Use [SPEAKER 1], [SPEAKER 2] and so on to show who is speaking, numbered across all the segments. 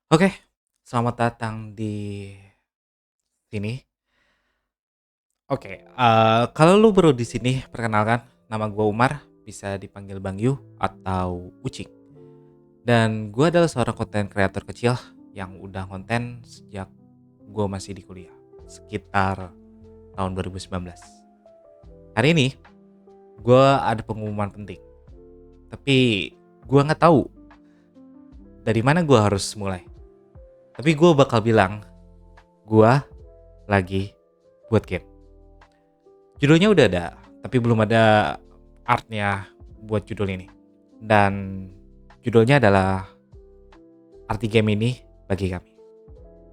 [SPEAKER 1] Oke, selamat datang di sini. Oke, kalau lu baru di sini, perkenalkan, nama gue Umar, bisa dipanggil Bang Yu atau Ucik. Dan gue adalah seorang konten kreator kecil yang udah konten sejak gue masih di kuliah, sekitar tahun 2019. Hari ini, gue ada pengumuman penting, tapi gue nggak tahu dari mana gue harus mulai. Tapi gue bakal bilang, gue lagi buat game. Judulnya udah ada, tapi belum ada artnya buat judul ini. Dan judulnya adalah arti game ini bagi kami.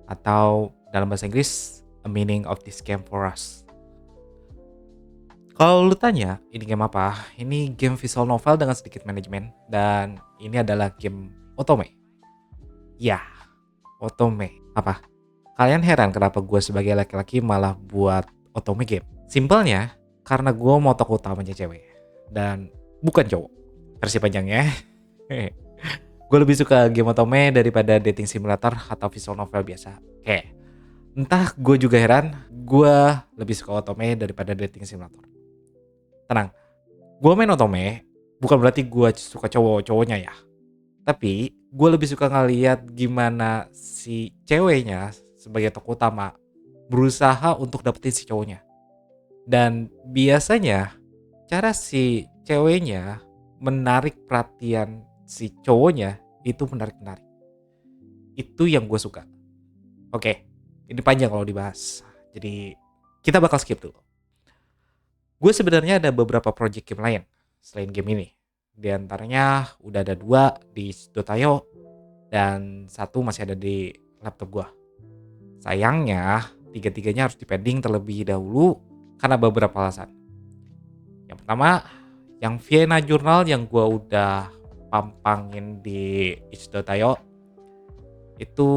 [SPEAKER 1] Atau dalam bahasa Inggris, A Meaning of This Game for Us. Kalau lu tanya, ini game apa? Ini game visual novel dengan sedikit manajemen. Dan ini adalah game otome. Ya, otome. Apa? Kalian heran kenapa gue sebagai laki-laki malah buat otome game? Simpelnya, karena gue mau tokoh utamanya cewek. Dan bukan cowok. Versi panjangnya. Gue lebih suka game otome daripada dating simulator atau visual novel biasa. Entah gue juga heran, gue lebih suka otome daripada dating simulator. Tenang, gue main otome bukan berarti gue suka cowok-cowoknya ya. Tapi gue lebih suka ngeliat gimana si ceweknya sebagai tokoh utama berusaha untuk dapetin si cowoknya. Dan biasanya cara si ceweknya menarik perhatian si cowoknya itu menarik-menarik. Itu yang gue suka. Oke, ini panjang kalau dibahas. Jadi kita bakal skip dulu. Gue sebenarnya ada beberapa project game lain selain game ini. Di antaranya udah ada 2 di Dotayo dan 1 masih ada di laptop gue. Sayangnya, tiga-tiganya harus dipending terlebih dahulu karena beberapa alasan. Yang pertama, yang Vienna Journal yang gue udah pampangin di Itch.io itu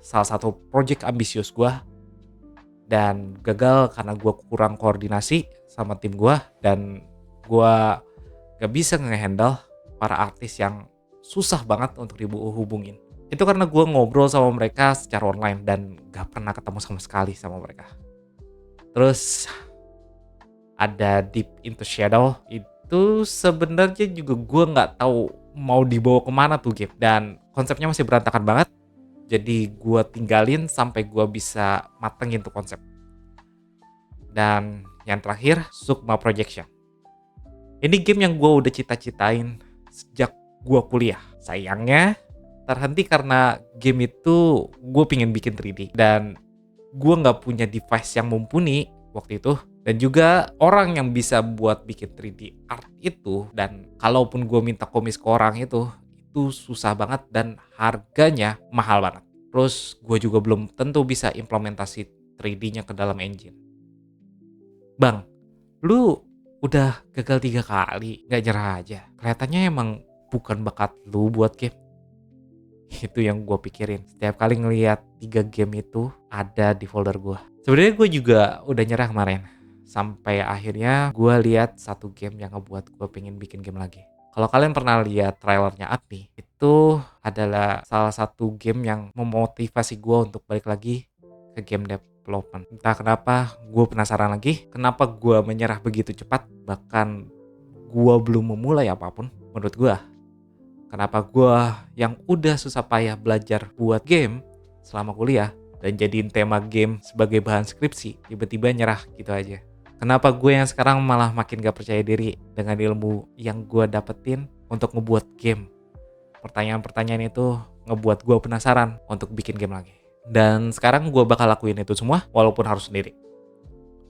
[SPEAKER 1] salah satu project ambisius gue dan gagal karena gue kurang koordinasi sama tim gue dan gue gak bisa ngehandle para artis yang susah banget untuk dihubungin. Itu karena gue ngobrol sama mereka secara online dan gak pernah ketemu sama sekali sama mereka. Terus ada Deep Into Shadow, itu sebenarnya juga gue nggak tahu mau dibawa kemana tuh game dan konsepnya masih berantakan banget. Jadi gue tinggalin sampai gue bisa matengin tuh konsep. Dan yang terakhir, Sukma Projection. Ini game yang gue udah cita-citain sejak gue kuliah. Sayangnya terhenti karena game itu gue pingin bikin 3D dan gue nggak punya device yang mumpuni waktu itu. Dan juga orang yang bisa buat bikin 3D art itu dan kalaupun gue minta komis ke orang itu susah banget dan harganya mahal banget. Terus gue juga belum tentu bisa implementasi 3D-nya ke dalam engine. Bang, lu udah gagal 3 kali, gak nyerah aja. Kelihatannya emang bukan bakat lu buat game. Itu yang gue pikirin. Setiap kali ngeliat 3 game itu ada di folder gue. Sebenarnya gue juga udah nyerah kemarin. Sampai akhirnya gue lihat satu game yang ngebuat gue pengen bikin game lagi. Kalau kalian pernah lihat trailernya Agni, itu adalah salah satu game yang memotivasi gue untuk balik lagi ke game development. Entah kenapa gue penasaran lagi, kenapa gue menyerah begitu cepat, bahkan gue belum memulai apapun menurut gue. Kenapa gue yang udah susah payah belajar buat game selama kuliah dan jadiin tema game sebagai bahan skripsi, tiba-tiba nyerah gitu aja. Kenapa gue yang sekarang malah makin gak percaya diri dengan ilmu yang gue dapetin untuk ngebuat game. Pertanyaan-pertanyaan itu ngebuat gue penasaran untuk bikin game lagi. Dan sekarang gue bakal lakuin itu semua walaupun harus sendiri.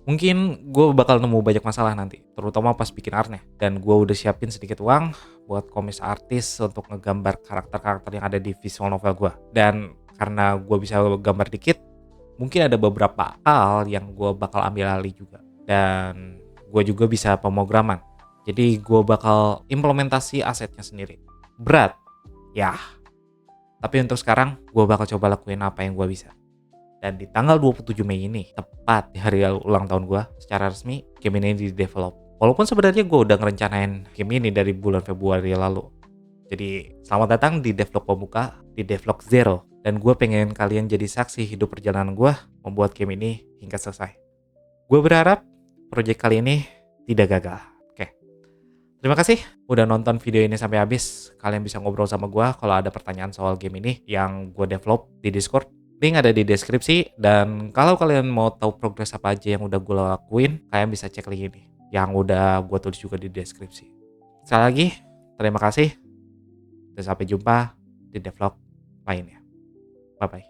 [SPEAKER 1] Mungkin gue bakal nemu banyak masalah nanti, terutama pas bikin artnya. Dan gue udah siapin sedikit uang buat komis artis untuk ngegambar karakter-karakter yang ada di visual novel gue. Dan karena gue bisa gambar dikit, mungkin ada beberapa hal yang gue bakal ambil alih juga. Dan gue juga bisa pemrograman. Jadi gue bakal implementasi asetnya sendiri. Berat, ya. Tapi untuk sekarang, gue bakal coba lakuin apa yang gue bisa. Dan di tanggal 27 Mei ini, tepat di hari ulang tahun gue, secara resmi game ini di-develop. Walaupun sebenarnya gue udah ngerencanain game ini dari bulan Februari lalu. Jadi selamat datang di Devlog Pembuka, di Devlog Zero. Dan gue pengen kalian jadi saksi hidup perjalanan gue membuat game ini hingga selesai. Gue berharap proyek kali ini tidak gagal. Oke, terima kasih udah nonton video ini sampai habis. Kalian bisa ngobrol sama gue kalau ada pertanyaan soal game ini yang gue develop di Discord. Link ada di deskripsi, dan kalau kalian mau tahu progres apa aja yang udah gue lakuin, kalian bisa cek link ini yang udah gue tulis juga di deskripsi. Sekali lagi, terima kasih dan sampai jumpa di devlog lainnya. Bye-bye.